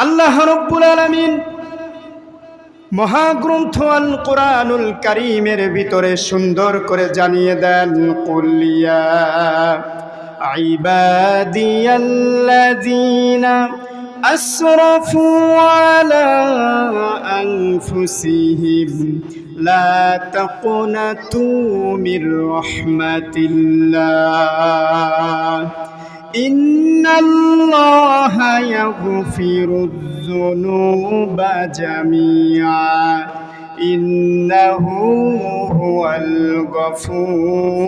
আল্লাহ রাব্বুল আলামিন মহাগ্রন্থ আল কোরআনুল কারীমের ভিতরে সুন্দর করে জানিয়ে দেন, কুল ইয়া ইবাদিয়াল্লাযীনা আসরাফু আলা আনফুসিহিম লা তাকনাতু মির রাহমাতিল্লাহ ইন্নাল্লাহা ইয়াগফিরুয যুনুবা জামিআ ইন্নাহু হুয়াল গফুরুর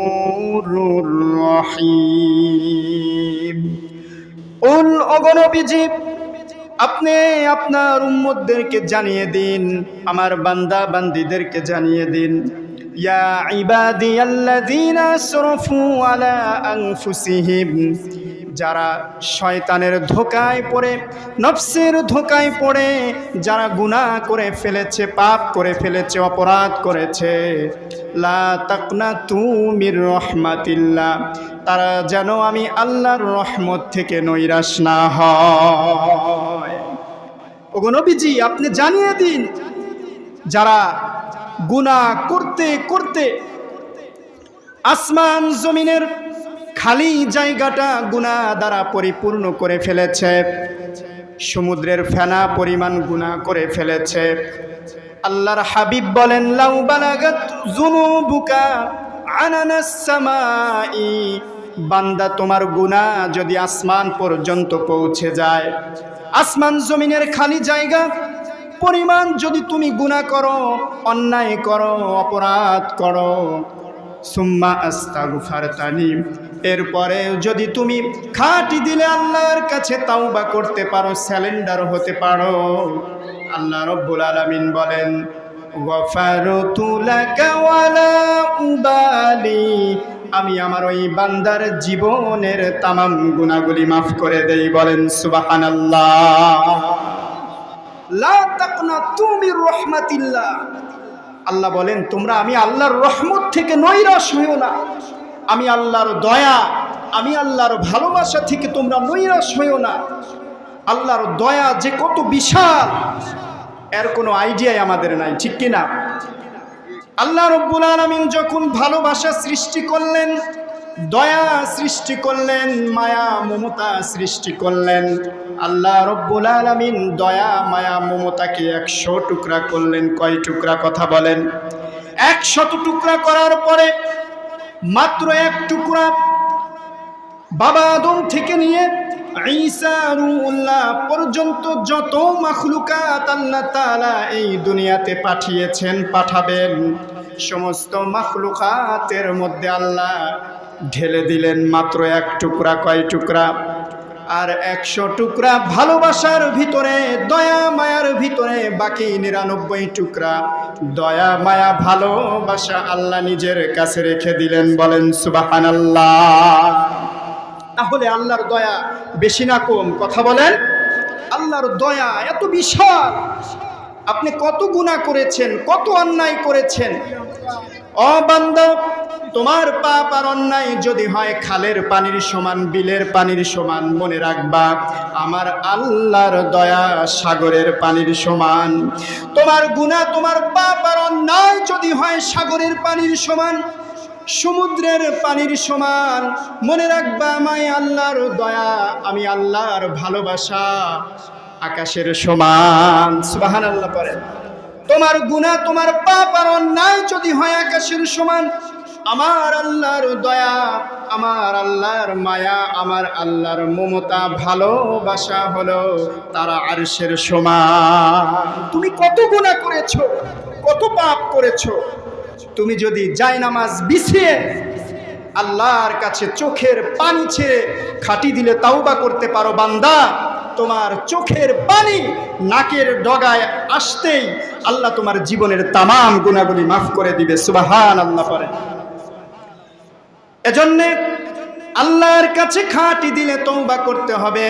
রহিম। কুল অগণবিজি, আপনি আপনার উম্মতদেরকে জানিয়ে দিন, আমার বান্দা বান্দীদেরকে জানিয়ে দিন, ইয়া ইবাদিয়াল্লাযীনা আসরাফু আলা আনফুসিহিম, যারা শয়তানের ধোঁকায় পড়ে, নফসের ধোঁকায় পড়ে যারা গুনাহ করে ফেলেছে, পাপ করে ফেলেছে, অপরাধ করেছে, লা তাকনাতু মির রাহমাতিল্লাহ, তারা যেন আমি আল্লাহর রহমত থেকে নৈরাশ না হয়। ওগো নবীজি, আপনি জানিয়ে দিন, যারা গুনাহ করতে করতে আসমান জমিনের খালি জায়গাটা গুনাহ দ্বারা পরিপূর্ণ করে ফেলেছে, সমুদ্রের ফেনা পরিমাণ গুনাহ করে ফেলেছে, আল্লাহর হাবিব বলেন, লাউ বালাগাত যুনুবুকা আনানাস সামাই, বান্দা তোমার গুনাহ যদি আসমান পর্যন্ত পৌঁছে যায়, আসমান জমিনের খালি জায়গা পরিমাণ যদি তুমি গুনাহ করো, অন্যায় করো, অপরাধ করো, সুম্মা আস্তাগফারতানি, এরপরে যদি তুমি খাঁটি দিলে আল্লাহর কাছে তাওবা করতে পারো, স্যালেন্ডার হতে পারো, আল্লাহ রাব্বুল আলামিন বলেন, গফারতু লাকা ওয়ালা উবালি, আমি আমার ওই বান্দার জীবনের তামাম গুনাহগুলি মাফ করে দেই। বলেন সুবহানাল্লাহ। লা তাকনাতু মির রাহমাতিল্লাহ, আল্লাহ বলেন, তোমরা আমি আল্লাহর রহমত থেকে নৈরাশ হইও না, আমি আল্লাহর দয়া, আমি আল্লাহর ভালোবাসা থেকে তোমরা নৈরাশ হইও না। আল্লাহর দয়া যে কত বিশাল, এর কোনো আইডিয়াই আমাদের নাই, ঠিক কিনা? আল্লাহ রাব্বুল আলামিন যখন ভালোবাসা সৃষ্টি করলেন, দয়া সৃষ্টি করলেন, মায়া মমতা সৃষ্টি করলেন, আল্লাহ রাব্বুল আলামিন দয়া মায়া মমতাকে 100 টুকরা করলেন। কয় টুকরা? কথা বলেন। 100 টুকরা করার পরে মাত্র 1 টুকরা বাবা আদম থেকে নিয়ে ঈসা রূহুল্লাহ পর্যন্ত যত মাখলুকাত আল্লাহ তাআলা এই দুনিয়াতে পাঠিয়েছেন, পাঠাবেন, সমস্ত মাখলুকাতের মধ্যে আল্লাহ ঢেলে দিলেন মাত্র 1 টুকরা। কয় টুকরা? আর 100 টুকরা ভালোবাসার ভিতরে, দয়া মায়ার ভিতরে বাকি 99 টুকরা দয়া মায়া ভালোবাসা আল্লাহ নিজের কাছে রেখে দিলেন। বলেন সুবহানাল্লাহ। তাহলে আল্লাহর দয়া বেশি না কম? কথা বলেন। আল্লাহর দয়া এত বিশাল, আপনি কত গুনাহ করেছেন, কত অন্যায় করেছেন। ও বান্দা, তোমার পাপ আর অন্যায় যদি হয় খালের পানির সমান, বিলের পানির সমান, মনে রাখবা আমার আল্লাহর দয়া সাগরের পানির সমান। তোমার গুনাহ, তোমার পাপ আর অন্যায় যদি হয় সাগরের পানির সমান, সমুদ্রের পানির সমান, মনে রাখবা আমি আল্লাহর দয়া, আমি আল্লাহর ভালোবাসা আকাশের সমান। সুবহানাল্লাহ পড়েন। তোমার গুনাহ, তোমার পাপ আর অন্যায় যদি হয় আকাশের সমান, আমার আল্লাহর দয়া, আমার আল্লাহর মায়া, আমার আল্লাহর মমতা ভালোবাসা হলো তারা আরশের সমান। তুমি কত গুনাহ করেছো, কত পাপ করেছো, তুমি যদি জায়নামাজ বিছিয়ে আল্লাহর কাছে চোখের পানি ছেড়ে খাঁটি দিলে তাওবা করতে পারো, বান্দা, তোমার চোখের পানি নাকের ডগায় আসতেই আল্লাহ তোমার জীবনের তামাম গুনাহগুলি মাফ করে দিবে। সুবহানাল্লাহ পড়েন। এজন্য আল্লাহর কাছে খাঁটি দিলে তওবা করতে হবে।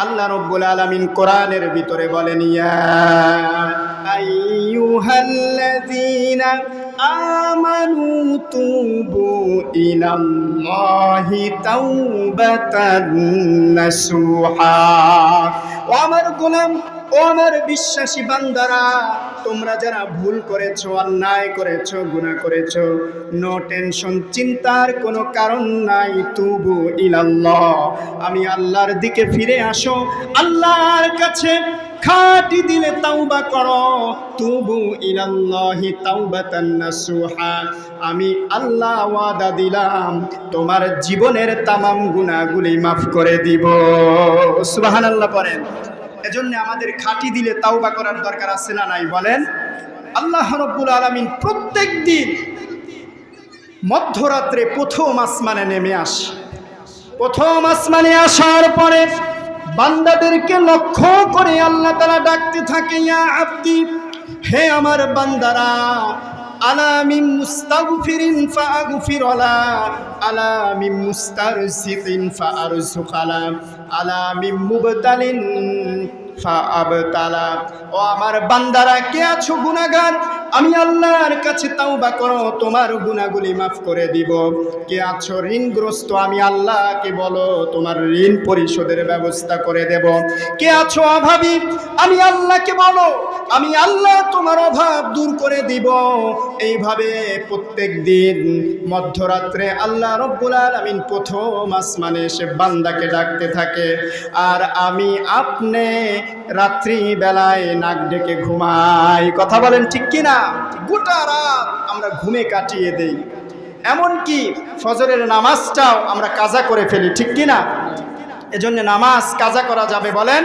আল্লাহ রাব্বুল আলামিন কোরআনের ভিতরে বলেন, ইয়া আইয়ুহাল্লাযীনা আমানু তুবু ইলাল্লাহি তাওবাতান নাসুহা। ও আমার গোলাম, ও আমার বিশ্বাসী বান্দারা, তোমরা যারা ভুল করেছো, অন্যায় করেছো, গুনাহ করেছো, নো টেনশন, চিন্তার কোনো কারণ নাই। তুবু ইলাল্লাহ, আমি আল্লাহর দিকে ফিরে আসো, আল্লাহর কাছে খাঁটি দিলে তাওবা করো। তুবু ইলাল্লাহি তাওবাতান নাসুহা, আমি আল্লাহ ওয়াদা দিলাম তোমার জীবনের তামাম গুনাহগুলি মাফ করে দিব। সুবহানাল্লাহ পড়েন। এজন্য আমাদের খাঁটি দিলে তাওবা করার দরকার আছে না নাই বলেন? আল্লাহ রাব্বুল আলামিন প্রত্যেক দিন মধ্যরাত্রে প্রথম আসমানে নেমে আসে। প্রথম আসমানে আসার পরে বান্দাদেরকে লক্ষ্য করে আল্লাহ তাআলা ডাকতে থাকে, ইয়া আব্দি, হে আমার বান্দারা, আলা মিন মুস্তাগফিরিন ফাগফির আলা, আলা মিন মুস্তারজিকিন ফারজুক আলা, আলা মিন মুবতালিন ফাআবতালা। ও আমার বান্দারা, কে আছো গুনাহগার, আমি আল্লাহর কাছে তাওবা করো, তোমার গুনাহগুলি মাফ করে দিব। কে আছো ঋণগ্রস্ত, আমি আল্লাহকে বলো, তোমার ঋণ পরিশোধের ব্যবস্থা করে দেব। কে আছো অভাবী, আমি আল্লাহকে বলো, আমি আল্লাহ তোমার অভাব দূর করে দিব। এইভাবে প্রত্যেক দিন মধ্যরাত্রে আল্লাহ রাব্বুল আলামিন প্রথম আসমানে এসে বান্দাকে ডাকতে থাকে। আর আমি আপনি রাত্রি বেলায় নাক ডেকে ঘুমাই। কথা বলেন ঠিক কিনা? গোটা রাত আমরা ঘুমে কাটিয়ে দেই, এমনকি ফজরের নামাজটাও আমরা কাজা করে ফেলি, ঠিক কিনা? এজন্য নামাজ কাজা করা যাবে বলেন?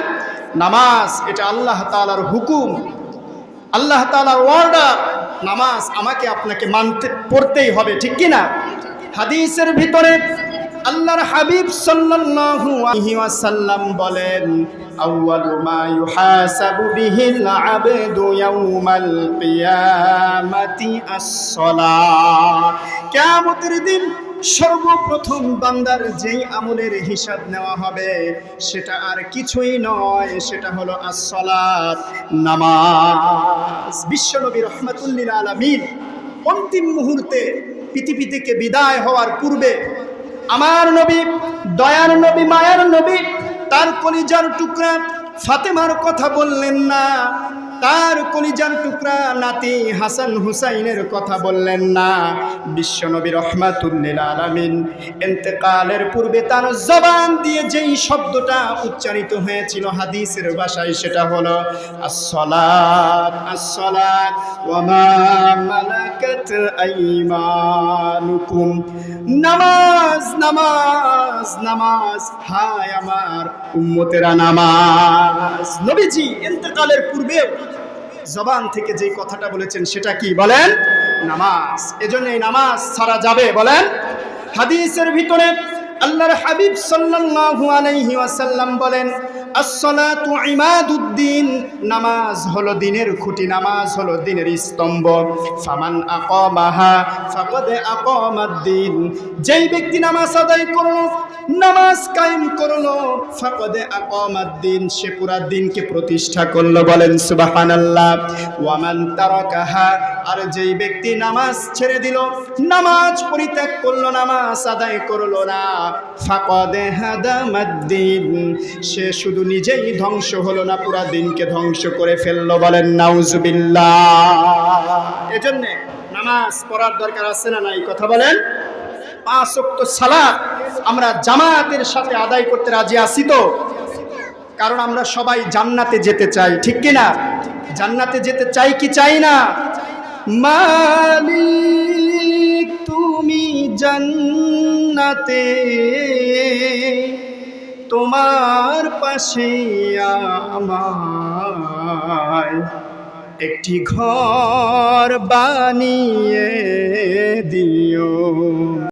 নামাজ এটা আল্লাহ তাআলার হুকুম, আল্লাহ তাআলার অর্ডার। নামাজ আমাকে আপনাকে মানতে পড়তেই হবে, ঠিক কিনা? হাদিসের ভিতরে আল্লাহর হাবিব সাল্লাল্লাহু আলাইহি ওয়াসাল্লাম বলেন, আউয়ালু মা ইউহাসাবু বিহিল আবদু ইয়াউমাল কিয়ামাতি আস-সালাত। কিয়ামতের দিন সর্বপ্রথম বান্দার যেই আমলের হিসাব নেওয়া হবে সেটা আর কিছুই নয়, সেটা হলো আস-সালাত, নামাজ। বিশ্বনবী রাহমাতুল লিল আলামিন অন্তিম মুহূর্তে পৃথিবী থেকে বিদায় হওয়ার পূর্বে আমার নবী, দয়ার নবী, মায়ার নবী, তার কলিজার টুকরা ফাতেমার কথা বললেন না, তার কলিজার টুকরা নাতি হাসান হুসাইনের কথা বললেন না। বিশ্বনবী রাহমাতুল লিল আলামিন ইন্তেকালের পূর্বে তার জবান দিয়ে যেই শব্দটা উচ্চারিত হয়েছিল হাদিসের ভাষায়, সেটা হলো আস-সালাত, আস-সালাত ওয়া মা মালাকাত আইমানুকুম। নামাজ, নামাজ, নামাজ, হায় আমার উম্মতেরা নামাজ। নবীজি ইন্তেকালের পূর্বে জবান থেকে যে কথাটা বলেছেন সেটা কি বলেন? নামাজ। এজন্য এই নামাজ ছাড়া যাবে বলেন? হাদিসের ভিতরে আল্লাহর হাবিব সাল্লাল্লাহু আলাইহি ওয়াসাল্লাম বলেন, আস-সালাতু ইমাদুদ্দিন, নামাজ হলো দিনের খুঁটি, নামাজ হলো দিনের স্তম্ভ। ফামান আকামাহা ফাকাদ আকামাদ্দিন, যেই ব্যক্তি নামাজ আদায় করলো, নামাজ কায়েম করলো, ফাকাদ আকামাদ্দিন, সে পুরা দিনকে প্রতিষ্ঠা করলো। বলেন সুবহানাল্লাহ। ওয়া মান তারাকাহা, আর যেই ব্যক্তি নামাজ ছেড়ে দিল, নামাজ পরিত্যাগ করলো, নামাজ আদায় করলো না, ফাকাদ হাদামাদ্দিন, সে শুধু নিজেই ধ্বংস হলো না, পুরা দিনকে ধ্বংস করে ফেললো। বলেন নাউজুবিল্লাহ। এজন্য নামাজ পড়ার দরকার আছে না নাই? কথা বলেন। 5 ওয়াক্ত সালাত আমরা জামাতের সাথে আদায় করতে রাজি আছি তো? কারণ আমরা সবাই জান্নাতে যেতে চাই, ঠিক কিনা? জান্নাতে যেতে চাই কি চাই না? মালিক তুমি জান্নাতে, তোমার পাশে আমায় একটি ঘর বানিয়ে দিও।